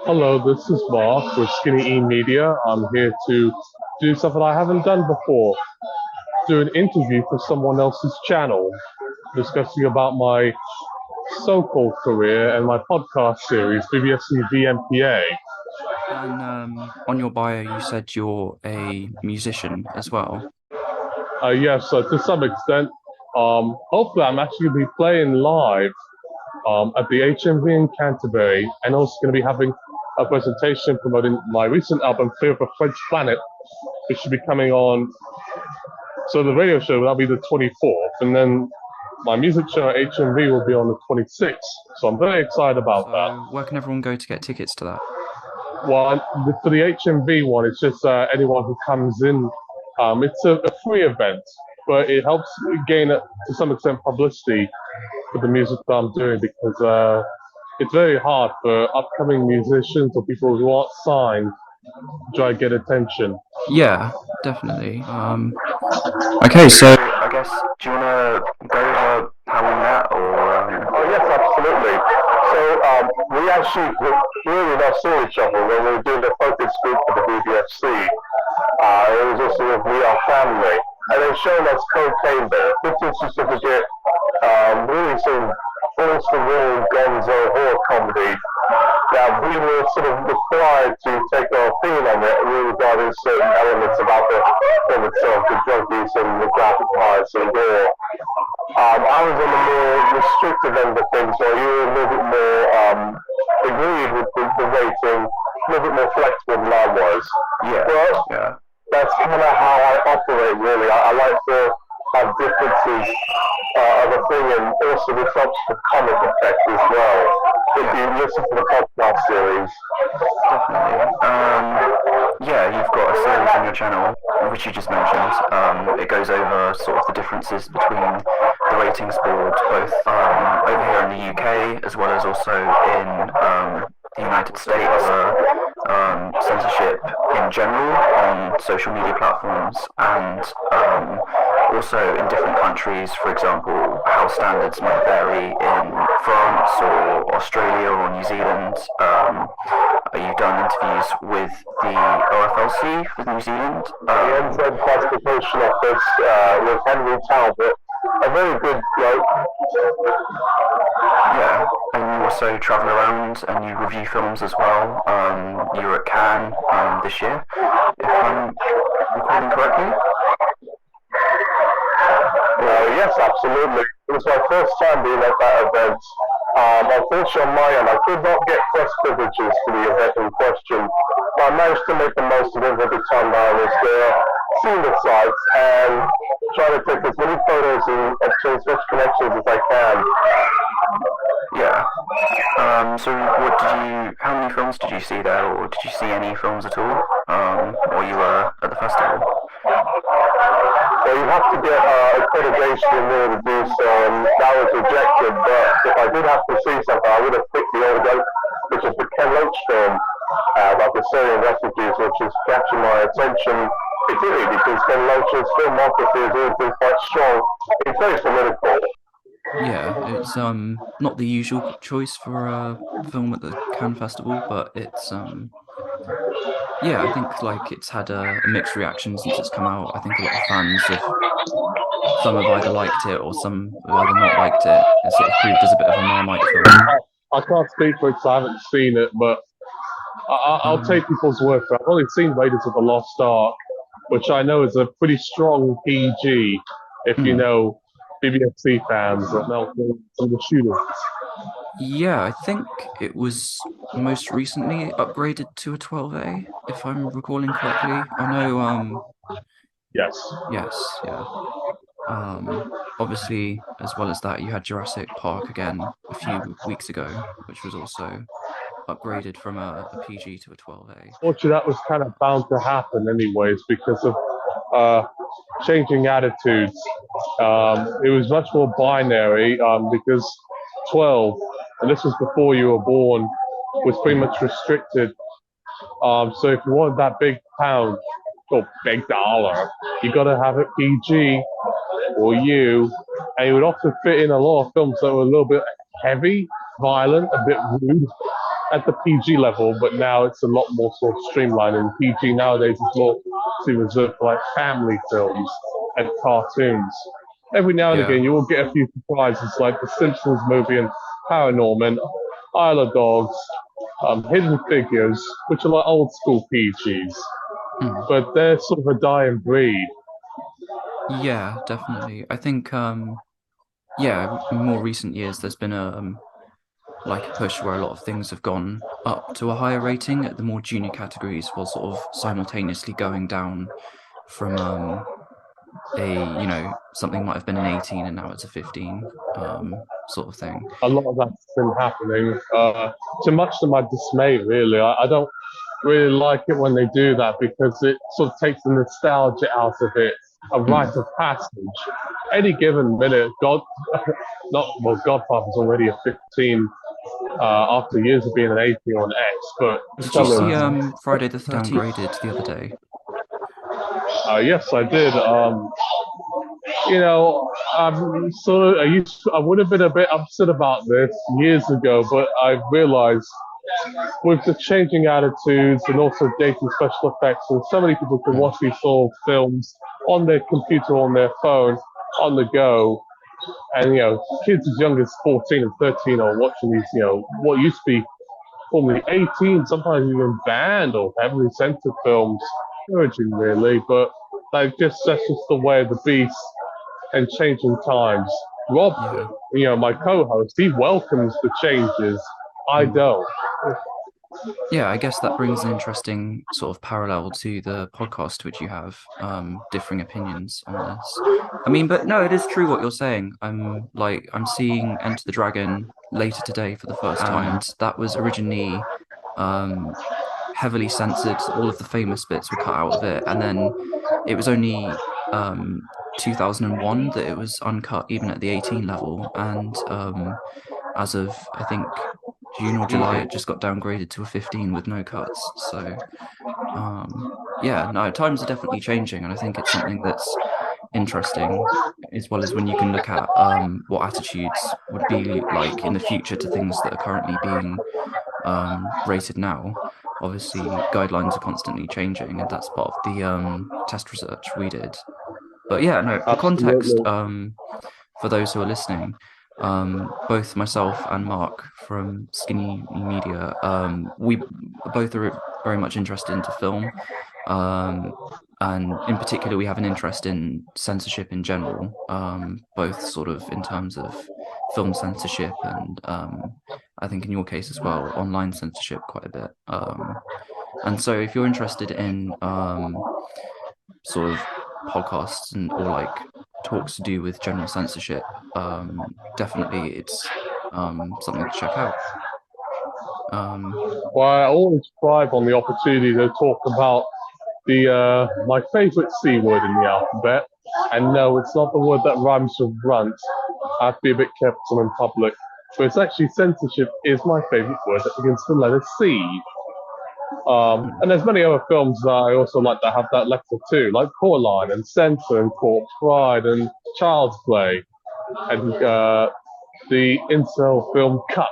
Hello, this is Mark with Skinny E Media. I'm here to do something I haven't done before. Do an interview for someone else's channel, discussing about my so-called career and my podcast series, BBFC VMPA. And on your bio, you said you're a musician as well. Yes, to some extent. Hopefully I'm actually going to be playing live at the HMV in Canterbury, and also going to be having a presentation promoting my recent album, Fear of a French Planet, which should be coming on. So the radio show that'll be the 24th, and then my music show at HMV will be on the 26th. So I'm very excited about that. So where can everyone go to get tickets to that? Well, for the HMV one, it's just anyone who comes in. It's a free event, but it helps gain to some extent publicity for the music that I'm doing because it's very hard for upcoming musicians or people who aren't signed to try to get attention. Yeah, definitely. Okay, so I guess do you want to go over how we met, or? Oh yes, absolutely. So we actually really not saw each other when we were doing the focus group for the BBFC. It was just sort of we are family, and they showed us Cocaine Bear, 15th certificate, really sort of falls the wall gonzo horror comedy that we were sort of required to take our opinion on it regarding certain elements about the film itself, the drug use and the graphic violence and gore. I was on the more restricted end of things, while you were a little bit more agreed with the rating, a little bit more flexible than I was. Yeah, Well, yeah, that's kind of how I operate, really. I like to have differences of a thing, and also this helps the comic effect as well. If you listen to the podcast series. definitely. Yeah, you've got a series on your channel, which you just mentioned. It goes over sort of the differences between the ratings board, both over here in the UK as well as also in the United States. Censorship in general on social media platforms, and also in different countries. For example, how standards might vary in France or Australia or New Zealand. You've done interviews with the OFLC for New Zealand. The NZ Classification Office with Henry Talbot, a very good bloke. Yeah, and you also travel around and you review films as well. You were at Cannes this year, if I'm recording correctly. Yes, absolutely. It was my first time being at that event. Unfortunately, on my end, I could not get press privileges for the event in question. But I managed to make the most of it every time that I was there, seeing the sights, and trying to take as many photos and obtain as much connections as I can. Yeah. So how many films did you see there, or did you see any films at all, while you were at the festival? Well, you have to get accreditation in order to do so, and that was rejected. But if I did have to see something, I would have picked the old one, which is the Ken Loach film about the Syrian refugees, which has captured my attention particularly because Ken Loach's filmography has always been quite strong. It's very political. Yeah, it's not the usual choice for a film at the Cannes Festival, but it's yeah, I think like it's had a mixed reaction since it's come out. I think a lot of fans have some have either liked it or some have either not liked it. It's sort of proved as a bit of a Marmite film. I can't speak for it because I haven't seen it, but I'll take people's word for it. I've only seen Raiders of the Lost Ark, which I know is a pretty strong PG, if you Mm. know BBFC fans that know some of the shooters. Yeah, I think it was most recently upgraded to a 12A, if I'm recalling correctly. I know, Yes. yes, yeah. Obviously, as well as that, you had Jurassic Park again a few weeks ago, which was also upgraded from a PG to a 12A. Fortunately, that was kind of bound to happen anyways because of uh, changing attitudes. It was much more binary because 12, and this was before you were born, was pretty much restricted. So if you wanted that big pound or big dollar, you got to have it PG or you, and it would often fit in a lot of films that were a little bit heavy, violent, a bit rude, at the PG level, but now it's a lot more sort of streamlined. And PG nowadays is more to reserved for like family films and cartoons. Every now and Yeah. again, you will get a few surprises like the Simpsons movie and Paranorman, Isle of Dogs, Hidden Figures, which are like old school PGs, Mm. but they're sort of a dying breed. Yeah, definitely. I think yeah, in more recent years there's been a like a push where a lot of things have gone up to a higher rating at the more junior categories while sort of simultaneously going down from a something might have been an 18 and now it's a 15 sort of thing. A lot of that's been happening. To much to my dismay, really. I don't really like it when they do that because it sort of takes the nostalgia out of it, a Mm. rite of passage. Any given minute, not well, Godfather's already a 15 after years of being an 18 on X, but Did you see fellas, Friday the 13th downgraded the other day? yes, I did. I would have been a bit upset about this years ago, but I realized with the changing attitudes and also dating special effects, and so many people can Mm. watch these sort of films on their computer, on their phone, on the go, and kids as young as 14 and 13 are watching these, what used to be formerly 18, sometimes even banned or heavily censored films. Encouraging, really, but that's just the way of the beast and changing times. Rob, Yeah. my co-host, he welcomes the changes. I Mm. don't. Yeah, I guess that brings an interesting sort of parallel to the podcast which you have, differing opinions on this. I mean, but no, it is true what you're saying. I'm seeing Enter the Dragon later today for the first time, and that was originally um heavily censored. All of the famous bits were cut out of it, and then it was only 2001 that it was uncut even at the 18 level, and as of I think June or July, it just got downgraded to a 15 with no cuts. So, yeah, no, times are definitely changing, and I think it's something that's interesting, as well as when you can look at what attitudes would be like in the future to things that are currently being rated now. Obviously, guidelines are constantly changing, and that's part of the test research we did. But yeah, no, for context, Absolutely. for those who are listening, both myself and Mark from Skinny Media, we both are very much interested into film. Um, and in particular, we have an interest in censorship in general, both sort of in terms of film censorship and I think in your case as well, online censorship quite a bit. And so if you're interested in sort of podcasts and or like talks to do with general censorship, definitely it's something to check out. Well, I always thrive on the opportunity to talk about the my favorite C word in the alphabet. And no, it's not the word that rhymes with runt. I have to be a bit careful in public. But it's actually censorship is my favorite word that begins with the letter C. Hmm. And there's many other films that I also like that have that letter too, like Coraline and Censor and Corpse Bride and Child's Play and the incel film Cuck.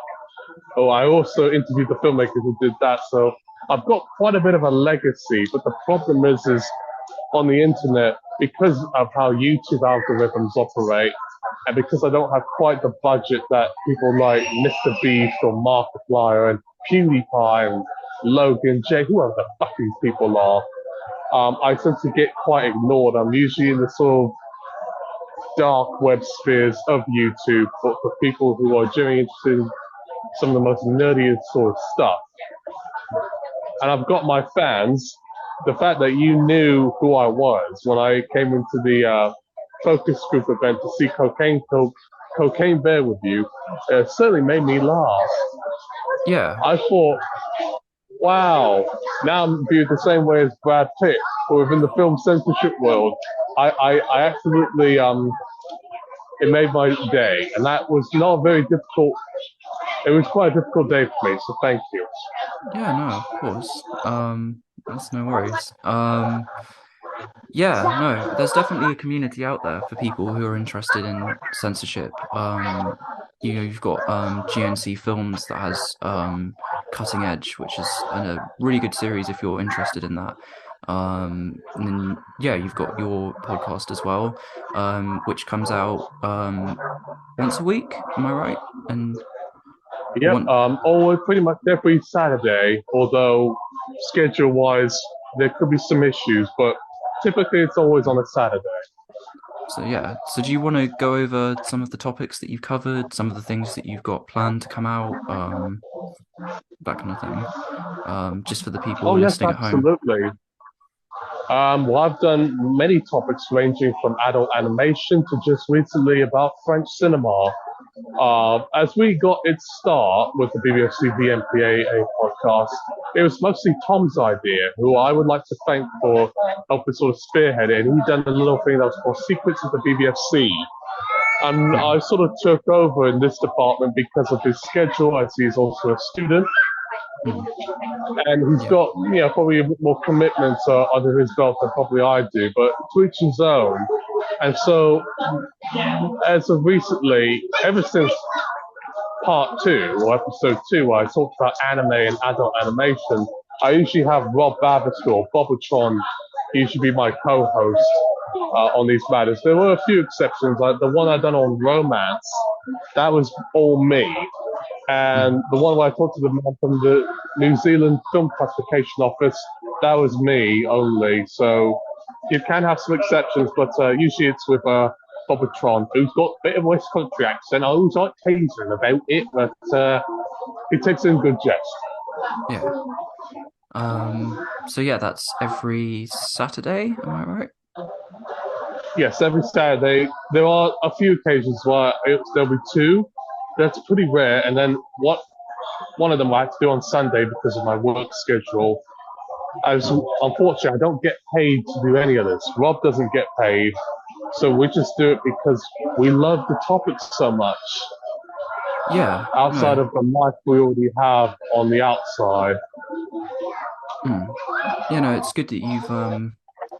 Oh, I also interviewed the filmmakers who did that, so I've got quite a bit of a legacy. But the problem is on the internet, because of how YouTube algorithms operate, and because I don't have quite the budget that people like Mr. Beast or Markiplier and PewDiePie and Logan J, whoever the fuck these people are, I tend to get quite ignored. I'm usually in the sort of dark web spheres of YouTube for people who are genuinely interested in some of the most nerdiest sort of stuff. And I've got my fans. The fact that you knew who I was when I came into the focus group event to see Cocaine Bear with you certainly made me laugh. Yeah, I thought, wow, now I'm viewed the same way as Brad Pitt, but within the film censorship world. I absolutely, it made my day. And that was not very difficult. It was quite a difficult day for me, so thank you. yeah, no, of course. That's no worries. Yeah, no, there's definitely a community out there for people who are interested in censorship. You've got GNC Films that has Cutting Edge, which is a really good series if you're interested in that. And then yeah, you've got your podcast as well, which comes out once a week. Am I right? And Yep, one, always pretty much every Saturday, although schedule wise, there could be some issues, but typically it's always on a Saturday. so yeah. So do you want to go over some of the topics that you've covered, some of the things that you've got planned to come out, that kind of thing, just for the people Oh, yes, listening at home? absolutely. Well, I've done many topics ranging from adult animation to just recently about French cinema. As we got its start with the BBFC VMPAA podcast, it was mostly Tom's idea, who I would like to thank for helping sort of spearhead it. And he done a little thing that was called Secrets of the BBFC. And Mhm. I sort of took over in this department because of his schedule, as he's also a student Mhm. and he's Yeah. got probably a bit more commitment under his belt than probably I do, but to each his own. And so, as of recently, ever since part two or episode two, where I talked about anime and adult animation, I usually have Rob Bavister or Bobotron usually be my co-host on these matters. There were a few exceptions, like the one I done on romance, that was all me. And Mhm. the one where I talked to the man from the New Zealand Film Classification Office, that was me only. So you can have some exceptions, but usually it's with Bobotron, who's got a bit of West Country accent. I always like teasing about it, but he takes it in good jest. Yeah. So yeah, that's every Saturday, am I right? Yes, every Saturday. There are a few occasions where there'll be two. That's pretty rare. And then one of them I have to do on Sunday because of my work schedule. As unfortunately, I don't get paid to do any of this. Rob doesn't get paid, so we just do it because we love the topic so much. Yeah, Outside no. of the life we already have on the outside. Mm. Yeah, no, it's good that you've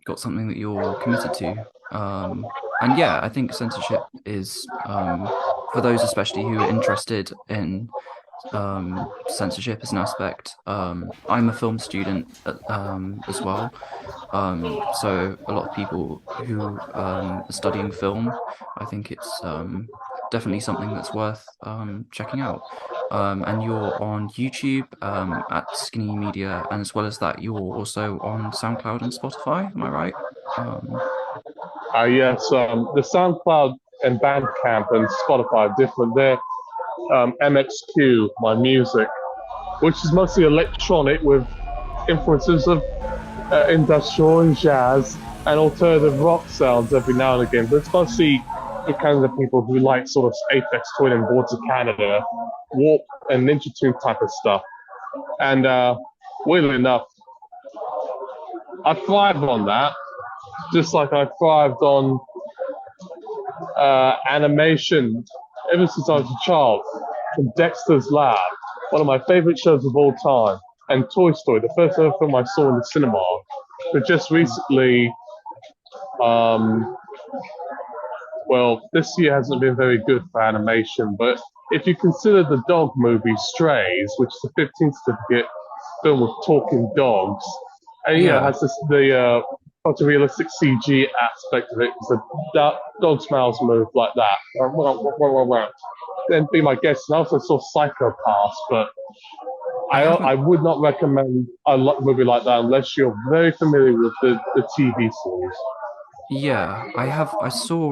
got something that you're committed to. And yeah, I think censorship is for those especially who are interested in censorship as an aspect. I'm a film student as well. So a lot of people who are studying film, I think it's definitely something that's worth checking out. And you're on YouTube at Skinny Media, and as well as that, you're also on SoundCloud and Spotify. Am I right? Um, Yes, the SoundCloud and Bandcamp and Spotify are different. They're MXQ, my music, which is mostly electronic with influences of industrial and jazz and alternative rock sounds every now and again. But it's mostly the kind of people who like sort of Aphex Twin and Boards of Canada, Warp and Ninja Tune type of stuff. And weirdly enough, I thrive on that, just like I thrived on animation ever since I was a child. From Dexter's Lab, one of my favorite shows of all time, and Toy Story, the first ever film I saw in the cinema. But just recently, um, well, this year hasn't been very good for animation, but if you consider the dog movie Strays, which is the 15th certificate film with talking dogs, and yeah, has the photorealistic CG aspect of it, because the dog's mouths move like that. Then be my guest. And I also saw Psycho Pass, but I I haven't. would not recommend a movie like that unless you're very familiar with the TV series. Yeah, I have. I saw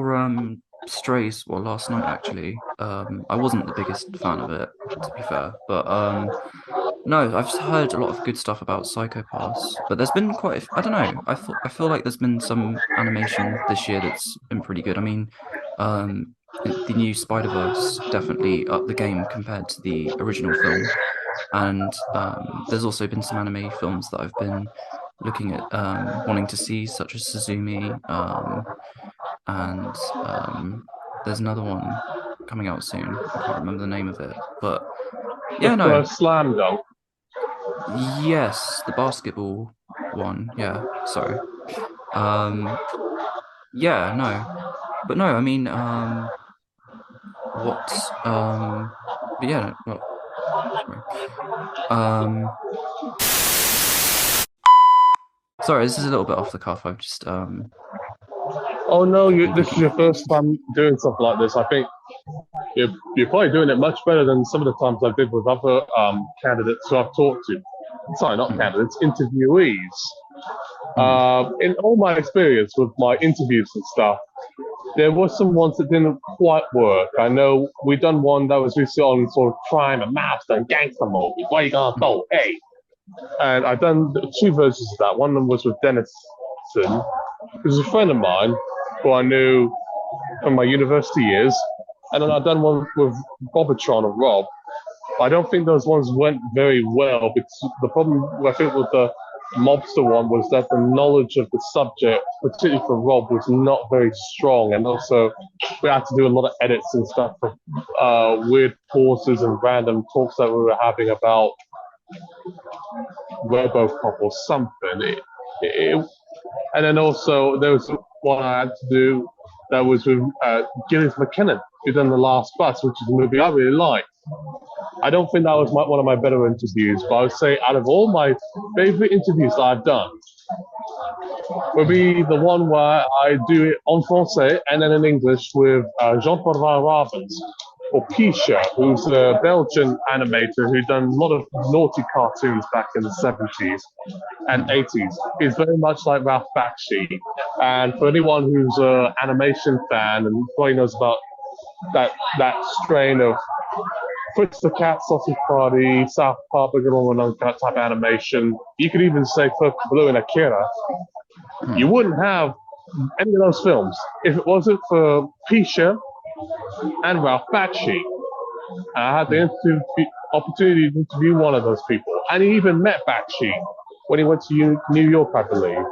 Strays well last night actually. I wasn't the biggest fan of it, to be fair, but no, I've heard a lot of good stuff about Psycho Pass, but there's been quite. I don't know. I feel like there's been some animation this year that's been pretty good. I mean, the new Spider-Verse definitely upped the game compared to the original film, and there's also been some anime films that I've been looking at wanting to see, such as Suzumi, and there's another one coming out soon. I can't remember the name of it, but The yeah, no, first Slam Dunk. yes, the basketball one. Yeah, sorry. Um, yeah, no, but no, I mean, what? But yeah, well, sorry. Um, Sorry, this is a little bit off the cuff. I've just Oh no, been this is thinking. your first time doing something like this. I think you're probably doing it much better than some of the times I did with other candidates who I've talked to. Sorry, not Hmm, candidates, interviewees. hmm, In all my experience with my interviews and stuff, there were some ones that didn't quite work. I know we done one that was recently on sort of crime and maths and gangster movies. Why you gonna hmm, go? Hey, and I've done two versions of that. One of them was with Dennis, who's a friend of mine who I knew from my university years, and then I've done one with Bobotron and Rob. I don't think those ones went very well because the problem I think with the mobster one was that the knowledge of the subject, particularly for Rob, was not very strong, and also we had to do a lot of edits and stuff for weird pauses and random talks that we were having about RoboCop or something. And then also there was one I had to do that was with Gillies McKinnon, who done The Last Bus, which is a movie I really like. I don't think that was one of my better interviews, but I would say out of all my favorite interviews that I've done, would be the one where I do it en français and then in English with Jean-Paul Ravens, or Pisha, who's a Belgian animator who done a lot of naughty cartoons back in the 70s and hmm, 80s. He's very much like Ralph Bakshi. And for anyone who's an animation fan and probably knows about that strain of Fritz the Cat, Sausage Party, South Park, Big and Uncut type animation, you could even say Purple Blue and Akira, hmm, you wouldn't have any of those films if it wasn't for Pisha and Ralph Bakshi. I had the opportunity to interview one of those people, and he even met Bakshi when he went to New York, I believe.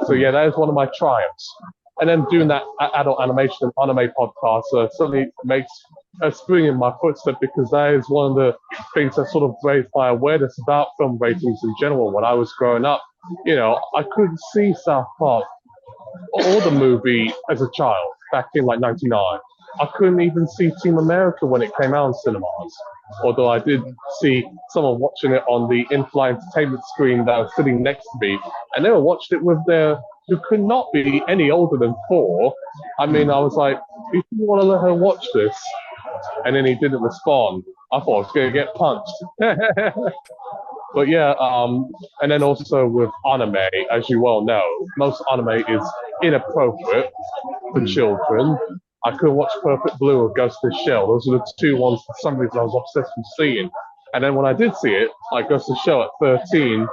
So hmm. yeah, that is one of my triumphs. And then doing that adult animation and anime podcast certainly makes a spring in my footstep because that is one of the things that sort of raised my awareness about film ratings in general. When I was growing up, I couldn't see South Park or the movie as a child back in like '99. I couldn't even see Team America when it came out in cinemas. Although I did see someone watching it on the in-flight entertainment screen that was sitting next to me, and they were watching it with their who could not be any older than 4. I mean, Hmm. I was like, if you want to let her watch this, and then he didn't respond, I thought I was going to get punched. But yeah, and then also with anime, as you well know, most anime is inappropriate for Hmm. children. I couldn't watch Perfect Blue or Ghost in the Shell. Those are the two ones for some reason I was obsessed with seeing. And then when I did see it, like Ghost in the Shell at 13,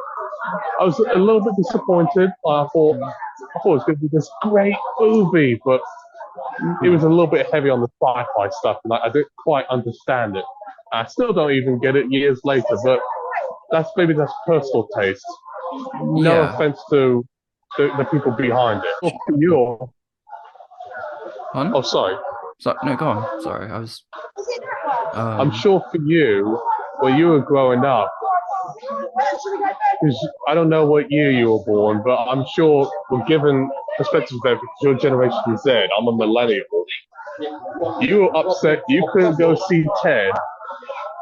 I was a little bit disappointed. I thought it was going to be this great movie, but it Hmm. was a little bit heavy on the sci-fi stuff, and I didn't quite understand it. I still don't even get it years later, but that's personal taste. No Yeah. offense to the people behind it. Well, for you, Pardon? oh sorry, So no, go on. Sorry, I was. I'm Um. sure for you, when you were growing up, because I don't know what year you were born, but I'm sure, well, given perspective there, because your generation Z, I'm a millennial. You were upset you couldn't go see Ted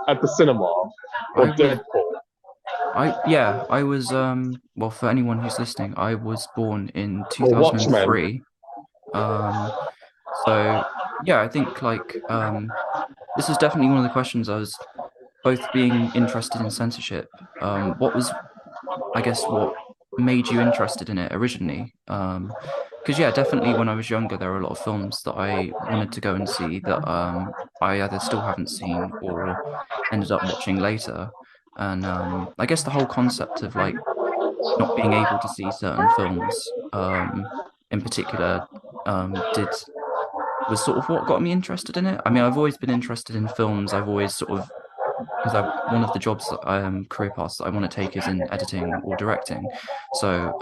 at the cinema or I was. Deadpool I was. Well, for anyone who's listening, I was born in or Watchmen. 2003. Um. So yeah, I think this was definitely one of the questions I was both being interested in censorship. What was, I guess, what made you interested in it originally? Because yeah, definitely when I was younger, there were a lot of films that I wanted to go and see that I either still haven't seen or ended up watching later. And I guess the whole concept of like not being able to see certain films, in particular, did was sort of what got me interested in it. I mean, I've always been interested in films. I've always sort of because I one of the jobs that career paths that I want to take is in editing or directing. So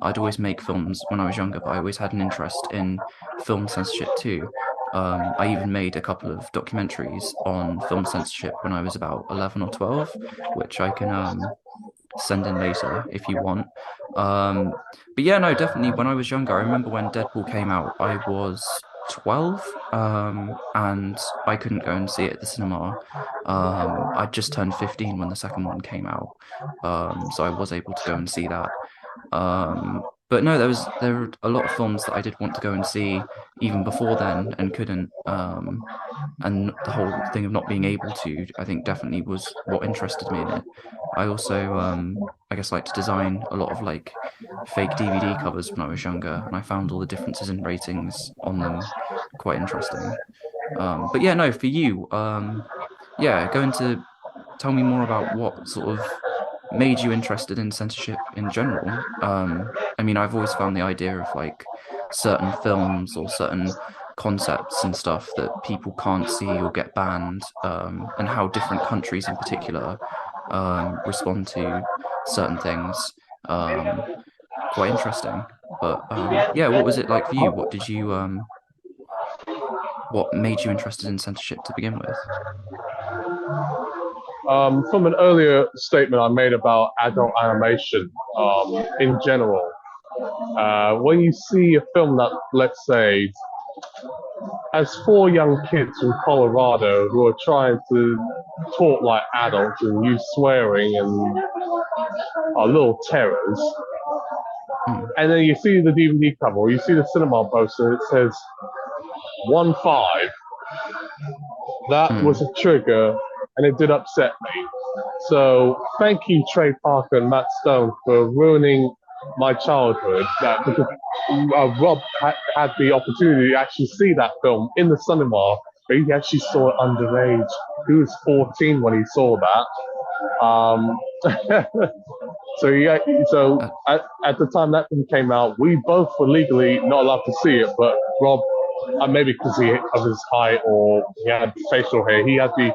I'd always make films when I was younger, but I always had an interest in film censorship too. I even made a couple of documentaries on film censorship when I was about 11 or 12, which I can send in later if you want. But yeah, no, definitely when I was younger, I remember when Deadpool came out, I was 12. and I couldn't go and see it at the cinema. I just turned 15 when the second one came out, so I was able to go and see that. But no, there were a lot of films that I did want to go and see even before then and couldn't. And the whole thing of not being able to, I think, definitely was what interested me in it. I also, I guess, like to design a lot of like fake DVD covers when I was younger, and I found all the differences in ratings on them quite interesting. But yeah, no, for you, yeah, going to tell me more about what sort of made you interested in censorship in general. I mean, I've always found the idea of like certain films or certain concepts and stuff that people can't see or get banned, and how different countries in particular respond to certain things. Um, Quite interesting. But yeah, what was it like for you? What made you interested in censorship to begin with? From an earlier statement I made about adult animation in general, when you see a film that, let's say, has four young kids from Colorado who are trying to talk like adults and use swearing and are little terrors, Hmm. and then you see the DVD cover or you see the cinema poster and it says 1-5, that Hmm. was a trigger and it did upset me. So thank you, Trey Parker and Matt Stone, for ruining my childhood. That because Rob had the opportunity to actually see that film in the cinema, but he actually saw it underage. He was 14 when he saw that. So yeah, so Uh, at the time that film came out, we both were legally not allowed to see it, but Rob, maybe because of his height or he had facial hair, he had the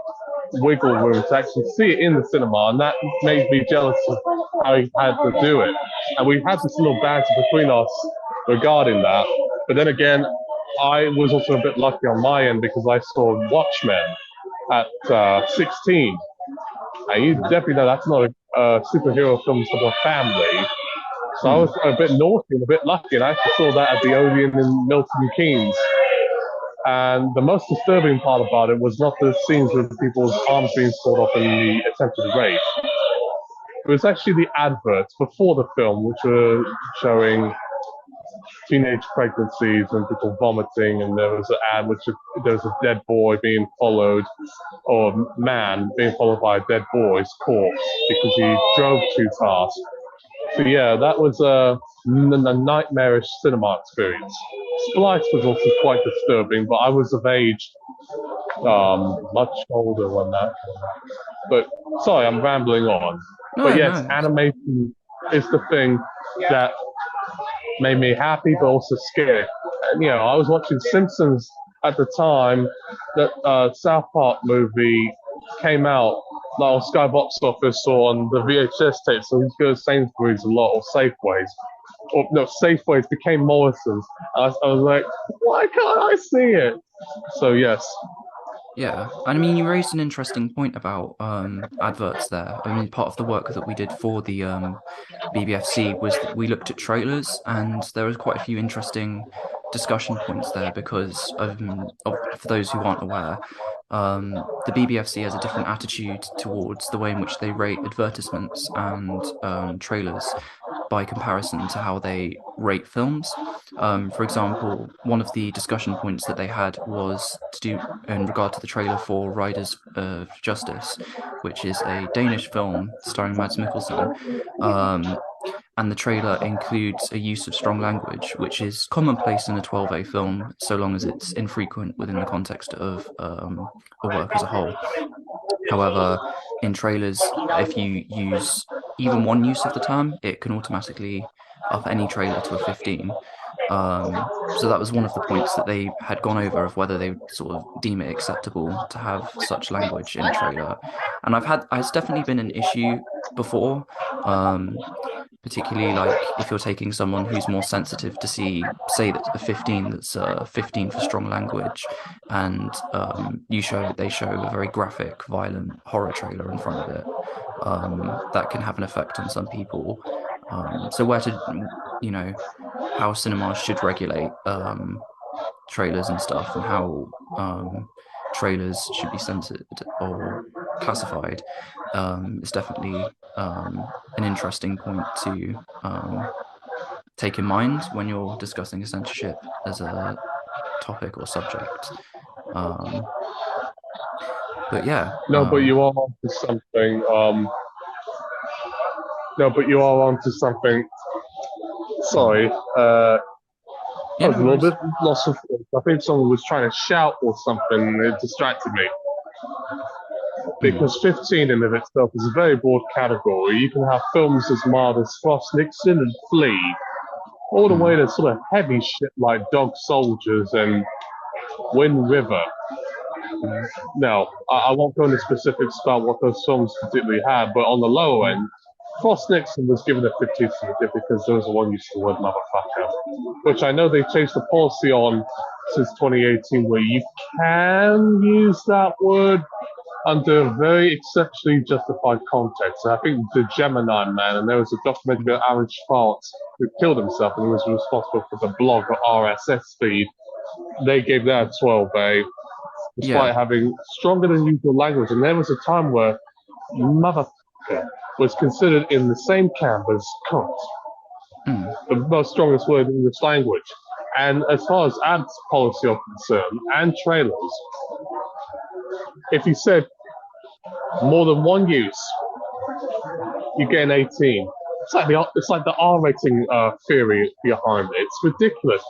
wiggle room to actually see it in the cinema, and that made me jealous of how he had to do it. And we had this little banter between us regarding that. But then again, I was also a bit lucky on my end because I saw Watchmen at 16, and you definitely know that's not a superhero film for the family. So I hmm. was a bit naughty and a bit lucky, and I actually saw that at the Odeon in Milton Keynes. And the most disturbing part about it was not the scenes with people's arms being sawed off in the attempted rape. It was actually the adverts before the film, which were showing teenage pregnancies and people vomiting, and there was an ad which there was a dead boy being followed, or a man being followed by a dead boy's corpse because he drove too fast. So yeah, that was a nightmarish cinema experience. Splice was also quite disturbing, but I was of age, much older when that. But sorry, I'm rambling on. But No, yes, no. animation is the thing that made me happy, but also scared. And, I was watching Simpsons at the time that South Park movie came out, like on Sky Box Office or on the VHS tape. So we go to Sainsbury's a lot or Safeways. Or no, Safeways became Morrison's. I was like, why can't I see it? So yes, Yeah, and I mean, you raised an interesting point about adverts there. I mean, part of the work that we did for the BBFC was that we looked at trailers, and there was quite a few interesting discussion points there because for those who aren't aware, the BBFC has a different attitude towards the way in which they rate advertisements and trailers by comparison to how they rate films. For example, one of the discussion points that they had was to do in regard to the trailer for Riders of Justice, which is a Danish film starring Mads Mikkelsen. Um, and the trailer includes a use of strong language, which is commonplace in a 12A film, so long as it's infrequent within the context of a work as a whole. However, in trailers, if you use even one use of the term, it can automatically up any trailer to a 15. So that was one of the points that they had gone over of whether they would sort of deem it acceptable to have such language in a trailer. And it's definitely been an issue before, particularly like if you're taking someone who's more sensitive to see, say that a 15 that's 15 for strong language, and they show a very graphic, violent horror trailer in front of it, that can have an effect on some people. So where to, you know, how cinemas should regulate trailers and stuff, and how trailers should be censored or classified, is definitely an interesting point to take in mind when you're discussing censorship as a topic or subject. Um, but yeah, No, but you are onto something. No, but you are onto something. Sorry, I yeah, was a no little worries. bit lost of thought. I think someone was trying to shout or something, and it distracted me. Because 15 in of itself is a very broad category. You can have films as mild as Frost Nixon and Flea, all the way to sort of heavy shit like Dog Soldiers and Wind River. Now, I won't go into specifics about what those films particularly had, but on the lower end, Frost Nixon was given a 15 certificate because there was one use of the word motherfucker, which I know they changed the policy on since 2018 where you can use that word under very exceptionally justified context. And I think the Gemini Man, and there was a documentary about Aaron Schwartz who killed himself and was responsible for the blog or RSS feed. They gave that a 12A, despite Yeah, having stronger than usual language. And there was a time where motherfucker was considered in the same camp as cunt, the most strongest word in English language. And as far as ads policy are concerned, and trailers, if you said more than one use, you get an 18. It's like the R rating theory behind it. It's ridiculous.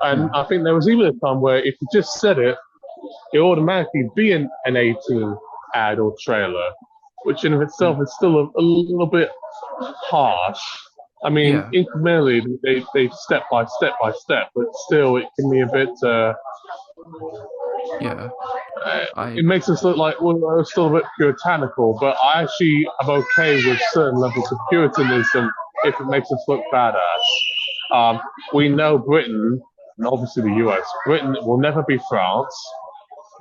And I think there was even a time where if you just said it, it automatically be an 18 ad or trailer, which in of itself is still a little bit harsh. I mean, yeah, incrementally, they step by step, but still, it can be a bit. yeah. I It makes us look like we're still a bit puritanical, but I actually am okay with certain levels of puritanism if it makes us look badass. We know Britain, and obviously the US, Britain will never be France.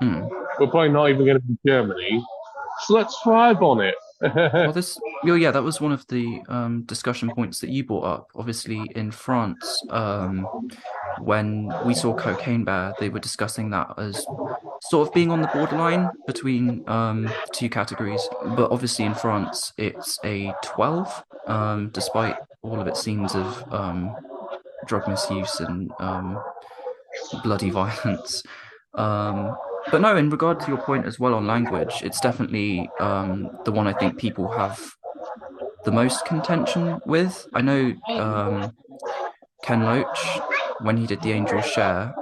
We're probably not even going to be Germany. So let's thrive on it. Well, yeah, that was one of the discussion points that you brought up. Obviously, in France, when we saw Cocaine Bear, they were discussing that as sort of being on the borderline between two categories. But obviously, in France, it's a 12, despite all of its scenes of drug misuse and bloody violence. But no, in regard to your point as well on language, it's definitely the one I think people have the most contention with. I know Ken Loach, when he did The Angel's Share,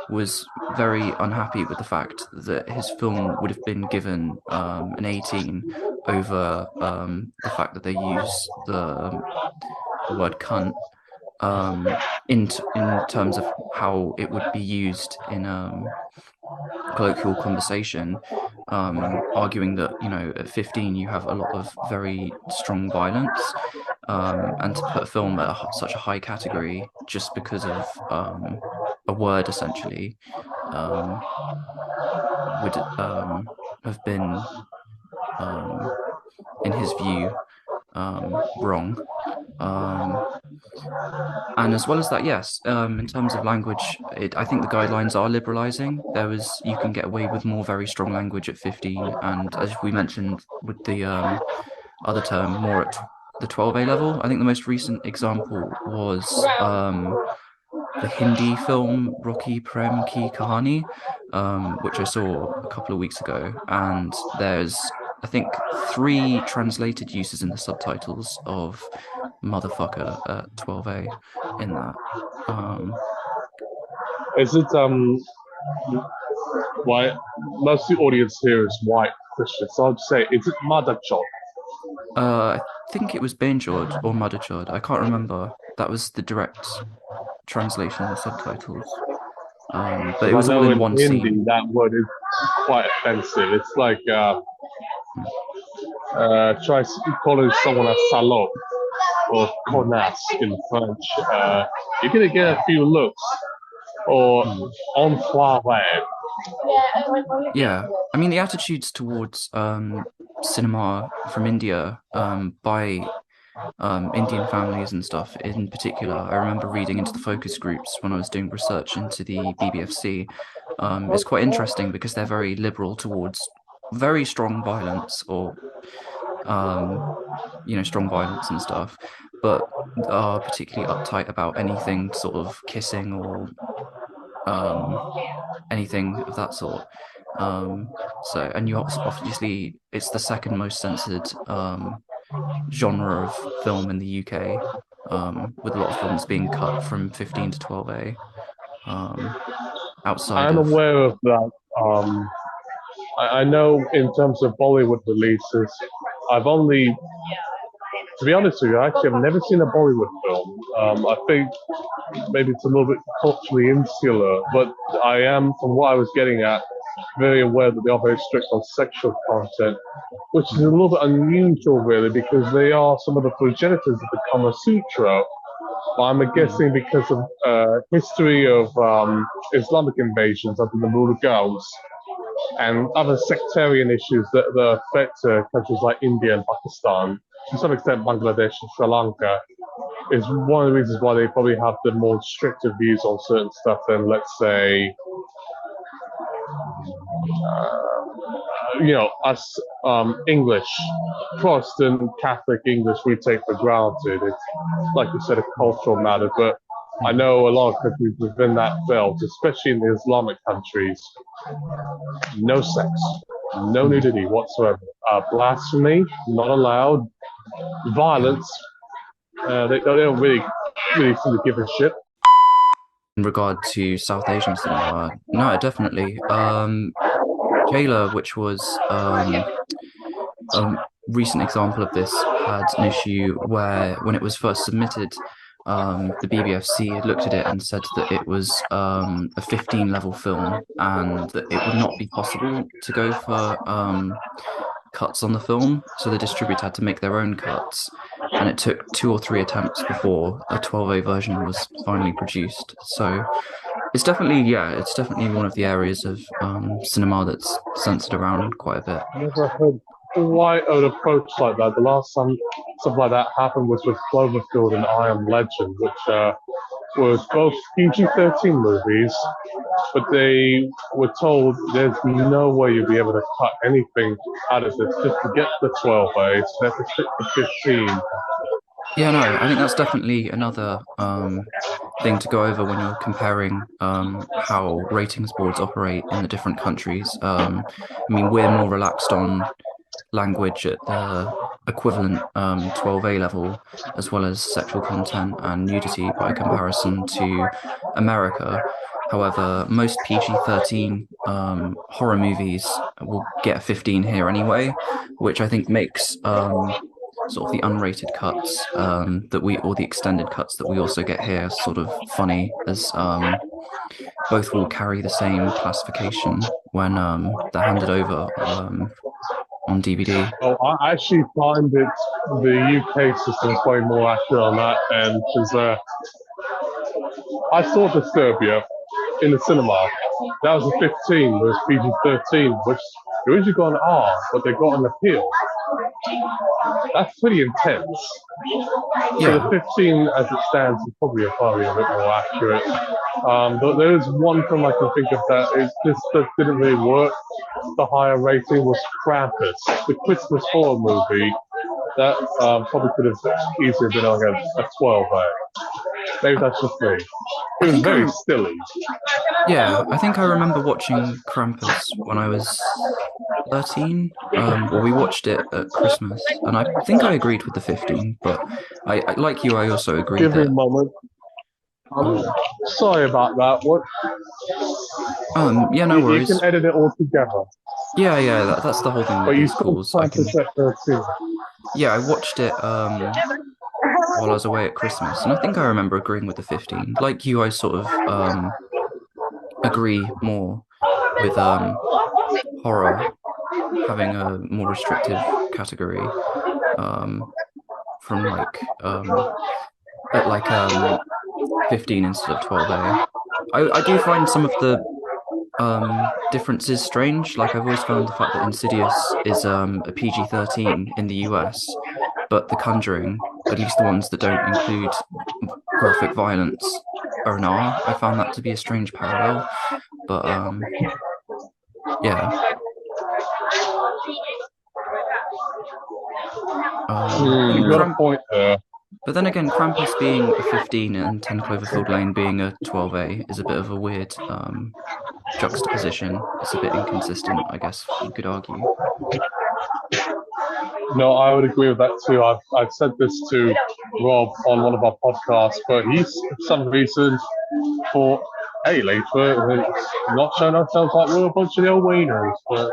was very unhappy with the fact that his film would have been given an 18 over the fact that they use the word cunt in terms of how it would be used in colloquial conversation, arguing that at 15 you have a lot of very strong violence, and to put a film at such a high category just because of a word essentially would have been, in his view, wrong. And as well as that, yes, in terms of language, I think the guidelines are liberalizing. You can get away with more very strong language at 15, and as we mentioned with the other term, more at the 12A level. I think the most recent example was the Hindi film Rocky Prem Ki Kahani, which I saw a couple of weeks ago, and there's I think 3 translated uses in the subtitles of motherfucker at 12A in that. Is it white? Most of the audience here is white Christian, so I'd say, is it Madachot? I think it was Banjord or Mudachord. I can't remember. That was the direct translation in the subtitles. But it I was all know in in one Hindi scene. that word is quite offensive. It's like try calling someone a salope or connasse in French. You're gonna get a few looks or enfoiré. Yeah, I mean the attitudes towards cinema from India by Indian families and stuff in particular. I remember reading into the focus groups when I was doing research into the BBFC. It's quite interesting because they're very liberal towards very strong violence or um, strong violence and stuff, but are particularly uptight about anything sort of kissing or um, anything of that sort. And obviously it's the second most censored genre of film in the UK, with a lot of films being cut from 15 to 12A. Um, I outside am of aware of that. I know in terms of Bollywood releases, I've only, to be honest with you, actually, I've never seen a Bollywood film. I think maybe it's a little bit culturally insular, but I am, from what I was getting at, very aware that they are very strict on sexual content, which is a little bit unusual, really, because they are some of the progenitors of the Kama Sutra. But I'm guessing because of history of Islamic invasions under the Mughals and other sectarian issues that affect countries like India and Pakistan, to some extent Bangladesh and Sri Lanka, is one of the reasons why they probably have the more stricter views on certain stuff than, let's say, us English, Protestant, Catholic English, we take for granted. It's, like you said, a cultural matter, but I know a lot of countries within that belt, especially in the Islamic countries, no sex, no nudity whatsoever. Blasphemy, not allowed. Violence, they don't really seem to give a shit. in regard to South Asian cinema, no, definitely. Jailer, which was a recent example of this, had an issue where when it was first submitted, the BBFC had looked at it and said that it was a 15 level film and that it would not be possible to go for cuts on the film. So the distributor had to make their own cuts. And it took 2 or 3 attempts before a 12A version was finally produced. So it's definitely one of the areas of cinema that's censored around quite a bit. Never heard quite an approach like that. The last time something like that happened was with Cloverfield and I Am Legend, which was both PG-13 movies, but they were told there's no way you'll be able to cut anything out of this just to get the 12A, so they have to stick to 15. Yeah, no, I think that's definitely another thing to go over when you're comparing how ratings boards operate in the different countries. I mean, we're more relaxed on language at the equivalent 12A level, as well as sexual content and nudity by comparison to America. However, most PG-13 horror movies will get a 15 here anyway, which I think makes sort of the unrated cuts or the extended cuts that we also get here sort of funny, as both will carry the same classification when they're handed over on DVD. Oh, I actually find the UK system is way more accurate on that end, because I saw Disturbia in the cinema. That was a 15, it was PG-13, which they originally got an R, but they got an appeal. That's pretty intense. So the 15 as it stands is probably a bit more accurate. But there is one film I can think of that didn't really work. The higher rating was Krampus, the Christmas horror movie that probably could have easily been like a 12A. Maybe that's just me. It was very silly. Yeah, I think I remember watching Krampus when I was 13. We watched it at Christmas, and I think I agreed with the 15. But I like you, I also agreed Give me a that. moment. I'm sorry about that. What? Yeah, no You worries. can edit it all together. Yeah, that's the whole thing But with you these still calls. I plan can, to set 13. yeah, I watched it while I was away at Christmas, and I think I remember agreeing with the 15. Like you, I sort of agree more with horror having a more restrictive category from at 15 instead of 12A. I do find some of the differences strange. Like I've always found the fact that Insidious is a PG-13 in the US, but The Conjuring at least the ones that don't include graphic violence, are an R. I found that to be a strange parallel, but yeah. You got a point there. But then again, Krampus being a 15 and 10 Cloverfield Lane being a 12A is a bit of a weird juxtaposition. It's a bit inconsistent, I guess you could argue. No, I would agree with that too. I've said this to Rob on one of our podcasts, but he's for some reason thought, hey, Later, it's not showing ourselves like we're a bunch of little wieners, but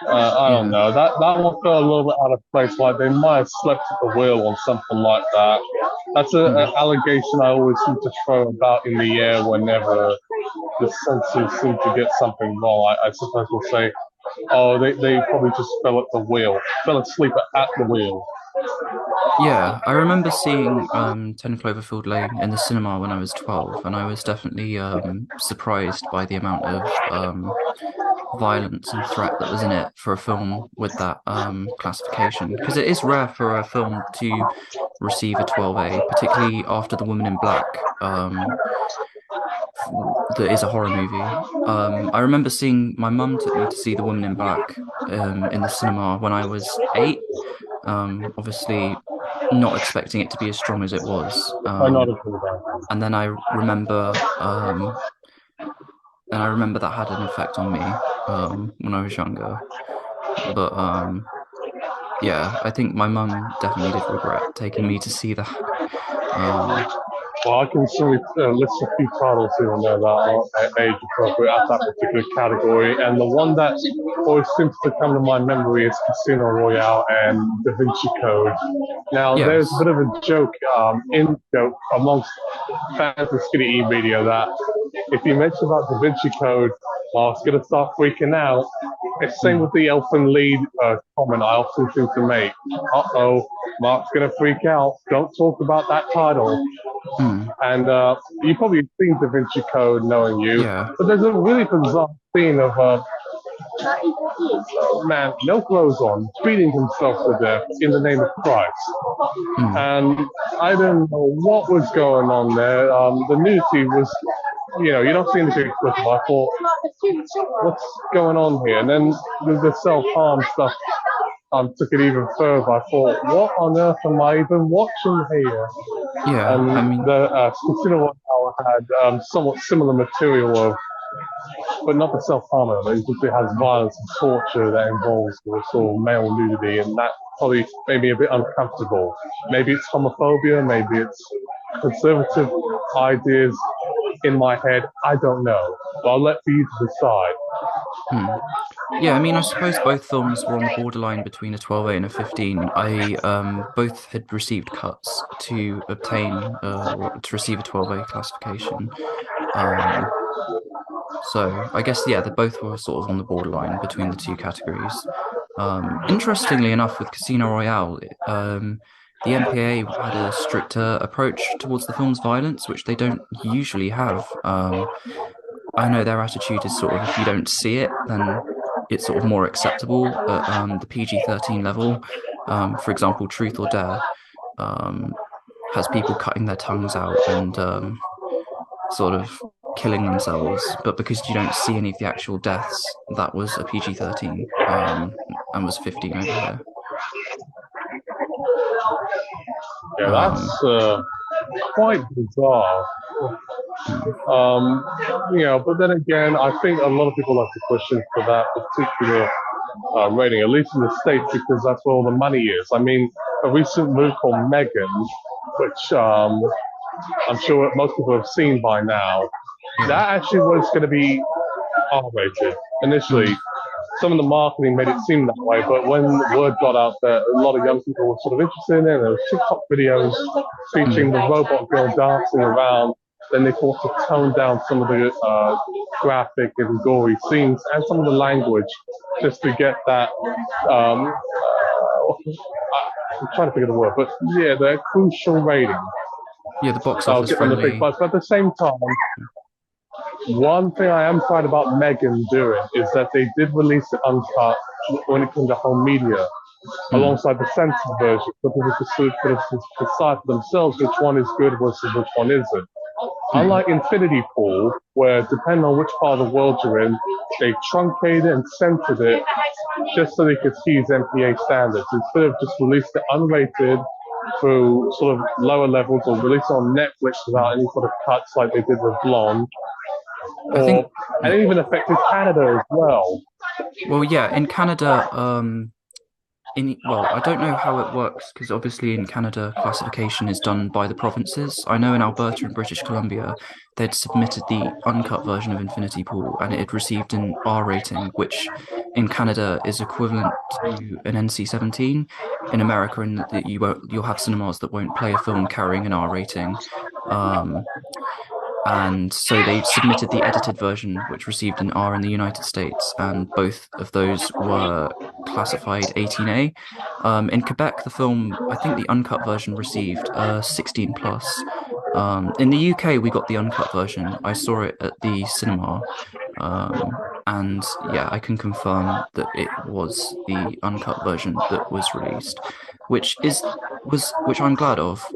I don't know. That one felt a little bit out of place. Like they might have slept at the wheel on something like that. That's an allegation I always seem to throw about in the air whenever the censors seem to get something wrong. I sometimes will say, oh, they probably just fell asleep at the wheel. Yeah, I remember seeing 10 Cloverfield Lane in the cinema when I was 12, and I was definitely surprised by the amount of violence and threat that was in it for a film with that classification, because it is rare for a film to receive a 12A, particularly after The Woman in Black, that is a horror movie. I remember my mum took me to see The Woman in Black in the cinema when I was 8, obviously not expecting it to be as strong as it was. And then I remember that had an effect on me when I was younger. But yeah, I think my mum definitely did regret taking me to see that. Well, I can certainly list a few titles here and there that are age appropriate at that particular category, and the one that always seems to come to my memory is Casino Royale and Da Vinci Code. Now, there's a bit of a joke amongst fans of Skinny E Media that if you mention about Da Vinci Code, Mark's going to start freaking out. It's same with the Elfin Lead comment I often seem to make. Uh-oh, Mark's going to freak out. Don't talk about that title. And you probably seen Da Vinci Code, knowing you. Yeah. But there's a really bizarre scene of man, no clothes on, beating himself to death in the name of Christ. And I don't know what was going on there. The nudity was, you don't see anything explicit. I thought, what's going on here? And then the self-harm stuff took it even further. I thought, what on earth am I even watching here? Yeah, I mean, the Casino Royale had somewhat similar material but not the self-harm element. It has violence and torture that involves sort of male nudity, and that probably made me a bit uncomfortable. Maybe it's homophobia, maybe it's conservative ideas in my head. I don't know, but I'll let you decide. Yeah, I mean, I suppose both films were on the borderline between a 12A and a 15. I both had received cuts to obtain to receive a 12A classification. So I guess, yeah, they both were sort of on the borderline between the two categories. Interestingly enough, with Casino Royale, the MPA had a stricter approach towards the film's violence, which they don't usually have. I know their attitude is sort of, if you don't see it, then it's sort of more acceptable at the PG-13 level. For example, Truth or Dare has people cutting their tongues out and sort of killing themselves, but because you don't see any of the actual deaths, that was a PG-13 and was 15 over here. Yeah, that's quite bizarre. But then again, I think a lot of people like to push in for that particular rating, at least in the States, because that's where all the money is. I mean, a recent movie called Megan, which I'm sure most people have seen by now, that actually was going to be R-rated initially. Some of the marketing made it seem that way, but when word got out that a lot of young people were sort of interested in it, there were TikTok videos featuring the robot girl dancing around, then they thought to tone down some of the graphic and gory scenes and some of the language just to get that, I'm trying to think of the word, but yeah, the crucial rating. Yeah, the box office friendly. But at the same time, one thing I am proud about Megan doing is that they did release it uncut when it came to home media. alongside the censored version, so people could decide for themselves which one is good versus which one isn't. Unlike Infinity Pool, where depending on which part of the world you're in, they truncated it and censored it just so they could seize MPA standards instead of just releasing it unrated through sort of lower levels or release it on Netflix without any sort of cuts like they did with Blonde. And it even affected Canada as well. Well, yeah, in Canada, I don't know how it works because obviously in Canada classification is done by the provinces. I know in Alberta and British Columbia they'd submitted the uncut version of Infinity Pool and it had received an R rating, which in Canada is equivalent to an NC-17. In America, and that you'll have cinemas that won't play a film carrying an R rating. And so they submitted the edited version, which received an R in the United States, and both of those were classified 18A. In Quebec, the film, I think the uncut version received 16 plus. In the UK, we got the uncut version. I saw it at the cinema. And yeah, I can confirm that it was the uncut version that was released, which I'm glad of.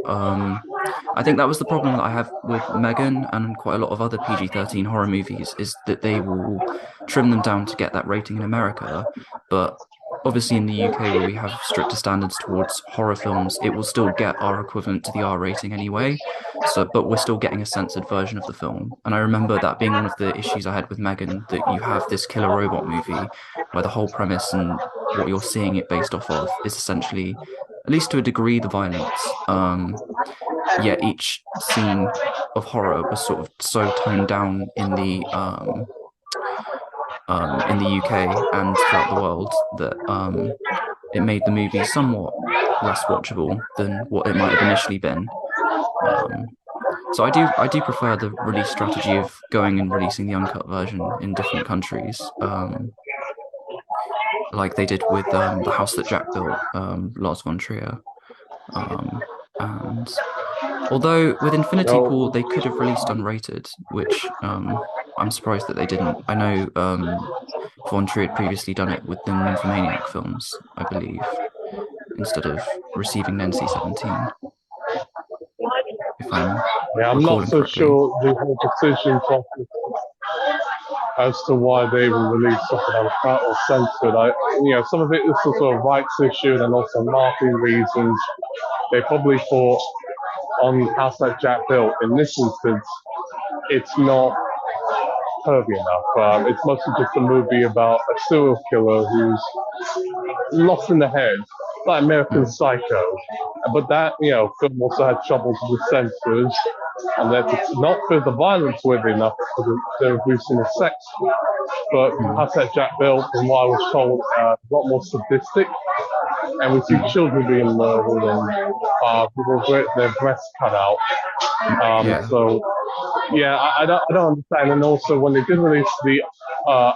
I think that was the problem that I have with Megan and quite a lot of other PG-13 horror movies is that they will trim them down to get that rating in America, but obviously in the UK where we have stricter standards towards horror films, it will still get our equivalent to the R rating anyway. But we're still getting a censored version of the film. And I remember that being one of the issues I had with Megan, that you have this killer robot movie where the whole premise and what you're seeing it based off of is essentially, at least to a degree, the violence. Yet each scene of horror was sort of so toned down in the UK and throughout the world that it made the movie somewhat less watchable than what it might have initially been. So I do prefer the release strategy of going and releasing the uncut version in different countries, like they did with The House That Jack Built, Lars von Trier. And although with Infinity Pool they could have released unrated, which I'm surprised that they didn't. I know Von Trier had previously done it with the Nymphomaniac films, I believe, instead of receiving an NC-17. I'm not so sure the whole decision process as to why they were released something uncut or censored. Some of it is a sort of rights issue and also marketing reasons. They probably thought on House That Jack Built, in this instance, it's not pervy enough. It's mostly just a movie about a serial killer who's lost in the head, like American Psycho. But that, film also had troubles with censors, and that it's not for the violence worthy enough because they're reducing the sex. But House That Jack Built, from what I was told, a lot more sadistic. And we see children being murdered and people get their breasts cut out. So, I don't understand. And also, when they did release the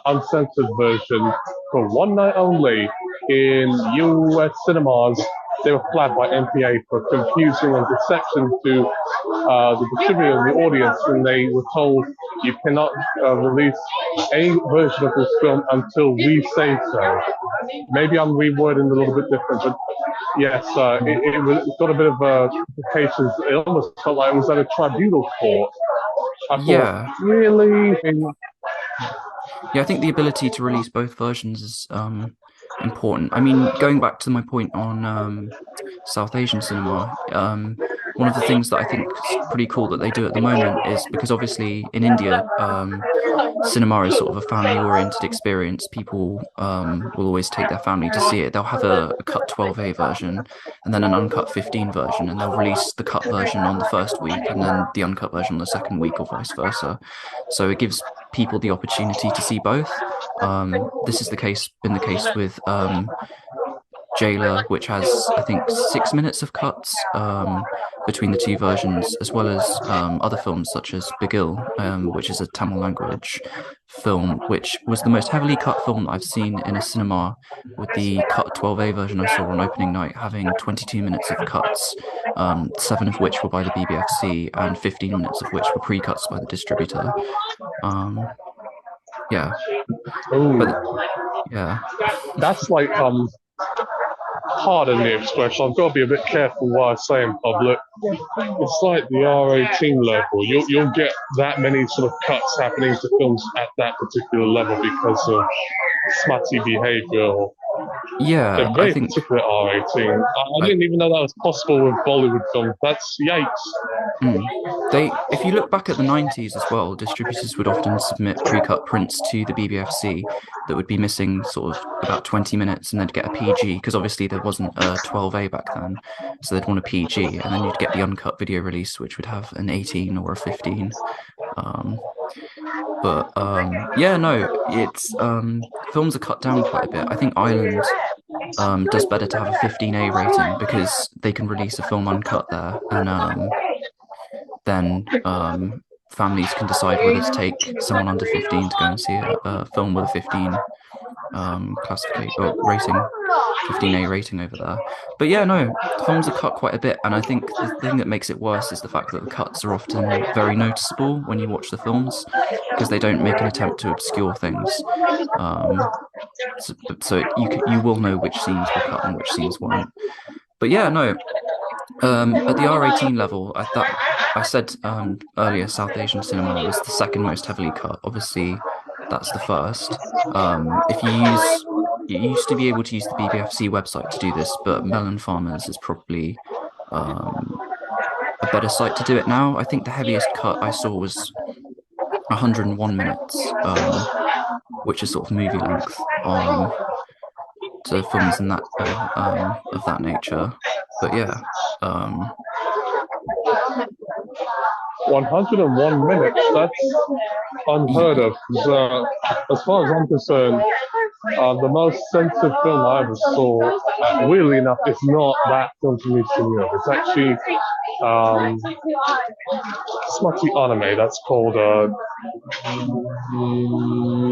uncensored version for one night only in US cinemas, they were flagged by MPA for confusing and deception to the distributor and the audience, and they were told you cannot release any version of this film until we say so. Maybe I'm rewording a little bit different, but yes, it got a bit of implications. It almost felt like it was at a tribunal court. I thought, really? Yeah, I think the ability to release both versions is important. I mean, going back to my point on South Asian cinema, one of the things that I think is pretty cool that they do at the moment is because obviously in India, cinema is sort of a family-oriented experience. People will always take their family to see it. They'll have a cut 12A version and then an uncut 15 version, and they'll release the cut version on the first week and then the uncut version on the second week, or vice versa. So it gives people the opportunity to see both. This is been the case with Jailer, which has, I think, 6 minutes of cuts between the two versions, as well as other films such as Bigil, which is a Tamil language film, which was the most heavily cut film that I've seen in a cinema, with the cut 12A version I saw on opening night having 22 minutes of cuts, 7 of which were by the BBFC and 15 minutes of which were pre-cuts by the distributor. That's like pardon the expression, I've got to be a bit careful what I say in public. It's like the R18 level. You'll get that many sort of cuts happening to films at that particular level because of smutty behaviour. Yeah, They're I very think particular at R18. I didn't even know that was possible with Bollywood films. That's yikes. if you look back at the 90s as well, distributors would often submit pre-cut prints to the BBFC that would be missing sort of about 20 minutes, and they'd get a PG because obviously there wasn't a 12A back then, so they'd want a PG, and then you'd get the uncut video release, which would have an 18 or a 15. Yeah, no, it's films are cut down quite a bit. I think Ireland does better to have a 15A rating because they can release a film uncut there, and then families can decide whether to take someone under 15 to go and see a film with a 15 classification or rating, 15A rating over there. But yeah, no, films are cut quite a bit, and I think the thing that makes it worse is the fact that the cuts are often very noticeable when you watch the films because they don't make an attempt to obscure things. So you will know which scenes were cut and which scenes weren't. But yeah, no. At the R18 level, I said earlier, South Asian cinema was the second most heavily cut. Obviously, that's the first. You used to be able to use the BBFC website to do this, but Melon Farmers is probably a better site to do it now. I think the heaviest cut I saw was 101 minutes, which is sort of movie length to films in that of that nature. But yeah. 101 minutes, that's unheard of. As far as I'm concerned, the most sensitive film I ever saw, weirdly enough, it's not that film to me to me. It's actually smutty anime that's called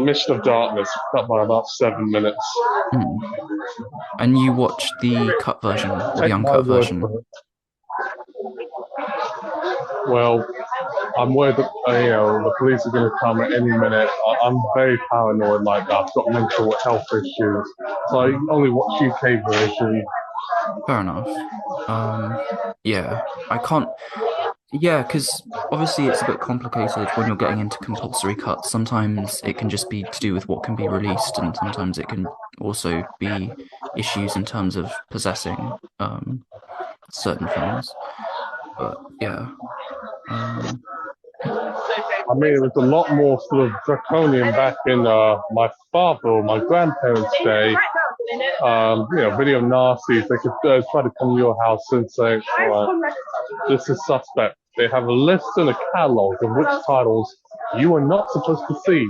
Mist of Darkness, cut by about 7 minutes. And you watched the cut version, or the uncut version? Well, I'm worried that the police are going to come at any minute. I'm very paranoid like that. I've got mental health issues, so I only watch UK version. Fair enough. Yeah, I can't. Yeah, because obviously it's a bit complicated when you're getting into compulsory cuts. Sometimes it can just be to do with what can be released, and sometimes it can also be issues in terms of possessing certain films. But yeah. I mean, it was a lot more sort of draconian back in my father or my grandparents' day. Video nasties, they could try to come to your house and say, all right, this is suspect. They have a list and a catalogue of which titles you are not supposed to see.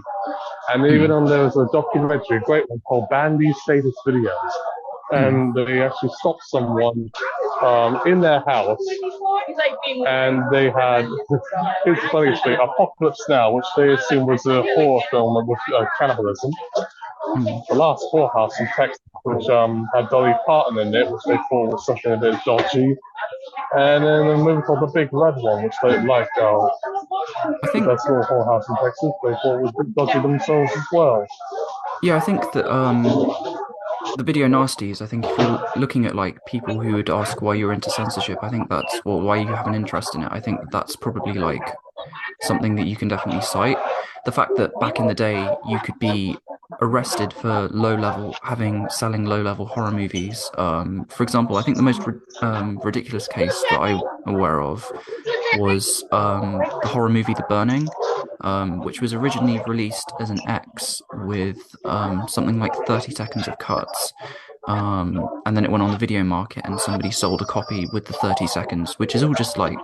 And even on there was a documentary, a great one called Bandy Status Videos. And they actually stopped someone in their house, and they had, it's a funny thing, Apocalypse Now, which they assumed was a horror film with cannibalism. The Last Whorehouse in Texas, which had Dolly Parton in it, which they thought was something a bit dodgy. And then a movie called The Big Red One, which they liked. I think that's a whorehouse in Texas. They thought was a bit dodgy themselves as well. Yeah, I think that the video nasties, I think if you're looking at like people who would ask why you're into censorship, I think that's why you have an interest in it. I think that's probably like something that you can definitely cite. The fact that back in the day you could be arrested for selling low-level horror movies. For example, I think the most ridiculous case that I'm aware of was the horror movie The Burning, which was originally released as an X with something like 30 seconds of cuts. And then it went on the video market and somebody sold a copy with the 30 seconds, which is all just like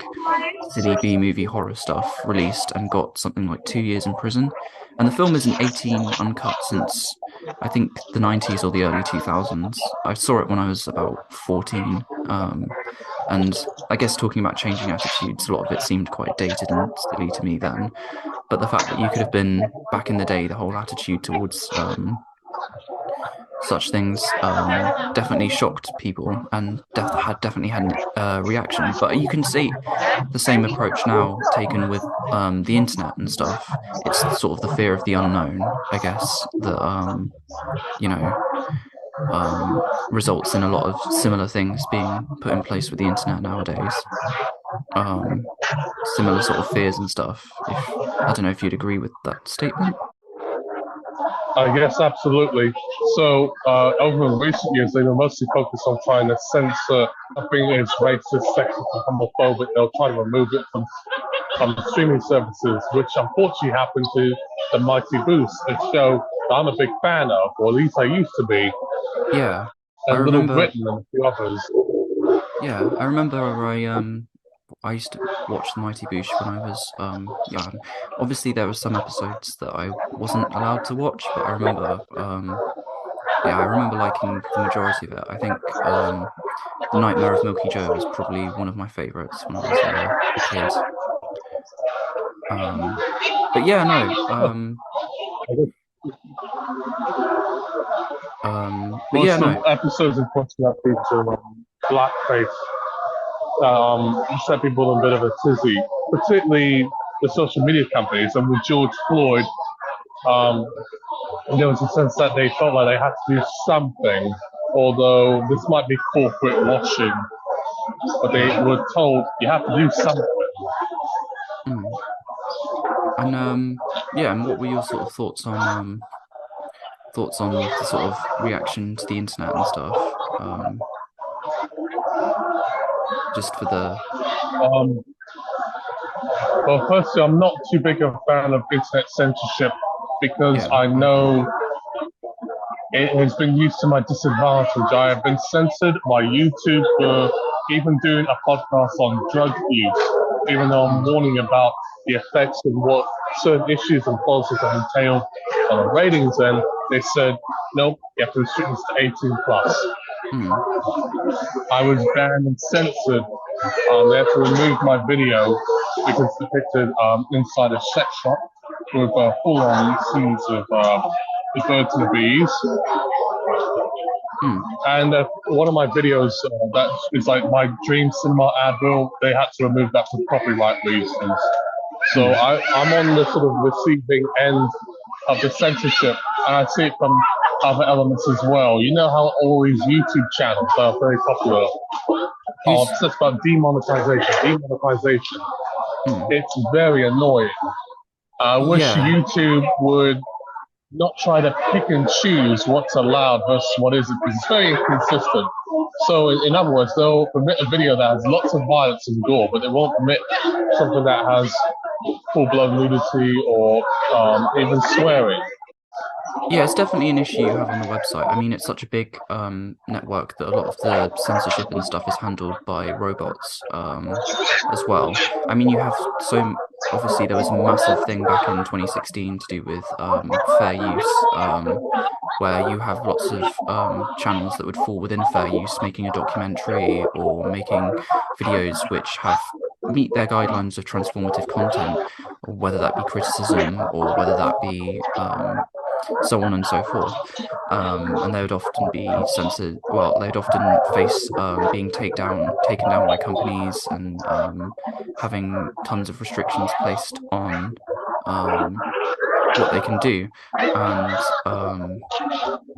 silly B-movie horror stuff, released and got something like 2 years in prison. And the film isn't 18 uncut since, I think, the 90s or the early 2000s. I saw it when I was about 14. And I guess talking about changing attitudes, a lot of it seemed quite dated and silly to me then. But the fact that you could have been, back in the day, the whole attitude towards such things definitely shocked people and definitely had a reaction. But you can see the same approach now taken with the internet and stuff. It's sort of the fear of the unknown, I guess, that results in a lot of similar things being put in place with the internet nowadays. Um, Similar sort of fears and stuff. I don't know if you'd agree with that statement. Yes, absolutely. So, over recent years, they were mostly focused on trying to censor something that is racist, sexist, and homophobic. They'll try to remove it from streaming services, which unfortunately happened to the Mighty Boost, a show that I'm a big fan of, or at least I used to be, Yeah, I and Little remember. Britain and a few others. Yeah, I remember. I used to watch the Mighty Boosh when I was young. Obviously, there were some episodes that I wasn't allowed to watch, but I remember yeah, I remember liking the majority of it. I think The Nightmare of Milky Joe was probably one of my favorites when I was a kid. But yeah, no. But Most yeah, of no. the episodes in question that feature blackface set people in a bit of a tizzy, particularly the social media companies. And with George Floyd, there was a sense that they felt like they had to do something, although this might be corporate washing, but they were told you have to do something. Mm. And yeah, and what were your sort of thoughts on the sort of reaction to the internet and stuff? Just for the Um, well, firstly, I'm not too big of a fan of internet censorship because yeah, I know it has been used to my disadvantage. I have been censored by YouTube for even doing a podcast on drug use, even though I'm warning about the effects of what certain issues and policies have entailed on the ratings. And they said, nope, you have to restrict this to 18 plus. I was banned and censored. They had to remove my video because it depicted inside a sex shop with full-on scenes of the birds and the bees. And one of my videos that is like my dream cinema ad bill, they had to remove that for copyright reasons. So I'm on the sort of receiving end of the censorship, and I see it from other elements as well. You know how all these YouTube channels are very popular are obsessed about demonetization. It's very annoying. I wish YouTube would not try to pick and choose what's allowed versus what isn't, because it's very inconsistent. So, in other words, they'll permit a video that has lots of violence and gore, but they won't permit something that has full-blown nudity or even swearing. Yeah, it's definitely an issue you have on the website. I mean, it's such a big network that a lot of the censorship and stuff is handled by robots as well. I mean, you have obviously there was a massive thing back in 2016 to do with fair use, where you have lots of channels that would fall within fair use, making a documentary or making videos which meet their guidelines of transformative content, or whether that be criticism or whether that be so on and so forth. And they would often be censored. Well, they'd often face being taken down by companies and having tons of restrictions placed on what they can do. And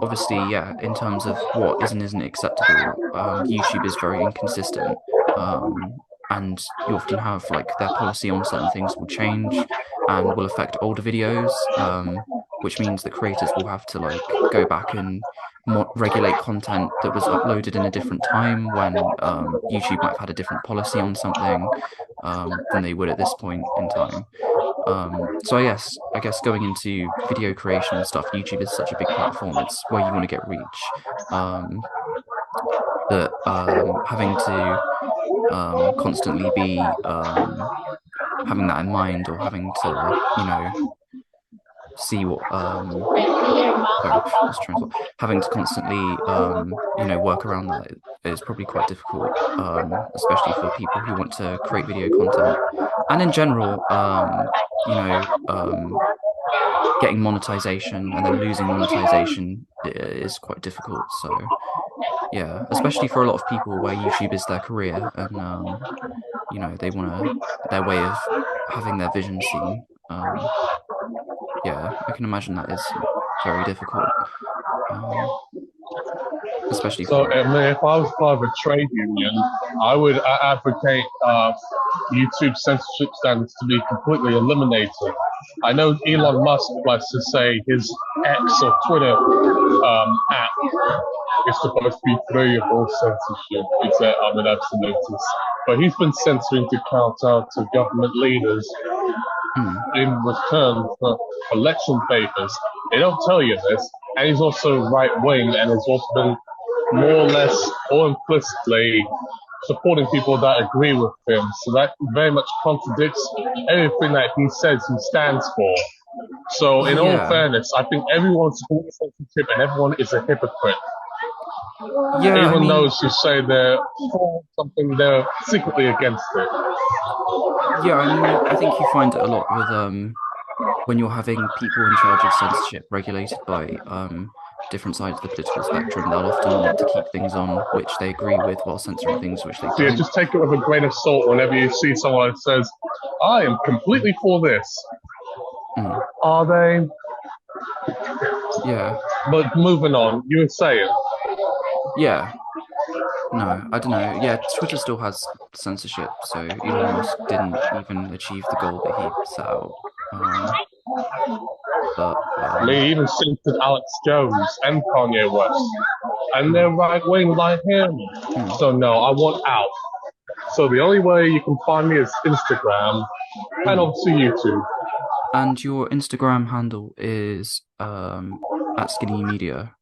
obviously, yeah, in terms of what is and isn't acceptable, YouTube is very inconsistent. And you often have like their policy on certain things will change and will affect older videos, which means that creators will have to like go back and regulate content that was uploaded in a different time when YouTube might have had a different policy on something than they would at this point in time. So I guess going into video creation and stuff, YouTube is such a big platform. It's where you want to get reach. That having to constantly be having that in mind, or having to see what having to constantly work around that is probably quite difficult, especially for people who want to create video content. And in general, getting monetization and then losing monetization is quite difficult. So yeah, especially for a lot of people where YouTube is their career, and they want their way of having their vision seen. Yeah, I can imagine that is very difficult. especially So, for. I mean, if I was part of a trade union, I would advocate YouTube censorship standards to be completely eliminated. I know Elon Musk likes to say his X or Twitter app is supposed to be free of all censorship, except I'm an absolutist. But he's been censoring to kowtow to government leaders in return for election favors. They don't tell you this, and he's also right wing, and has also been more or less or implicitly supporting people that agree with him. So that very much contradicts everything that he says he stands for. So, in all Yeah. fairness, I think everyone supports censorship, and everyone is a hypocrite. Yeah, I Even mean, those who say they're for something, they're secretly against it. yeah, I mean, I think you find it a lot with when you're having people in charge of censorship regulated by different sides of the political spectrum. They'll often want to keep things on which they agree with while censoring things which they So yeah, don't. just take it with a grain of salt whenever you see someone that says, I am completely for this. Are they? Yeah. But moving on, you were saying. Yeah. No, I don't know. Yeah, Twitter still has censorship, so Elon Musk didn't even achieve the goal that he set out. But They even censored Alex Jones and Kanye West. And they're right wing like him. So no, I want out. So the only way you can find me is Instagram and obviously YouTube. and your Instagram handle is at Skinny Media.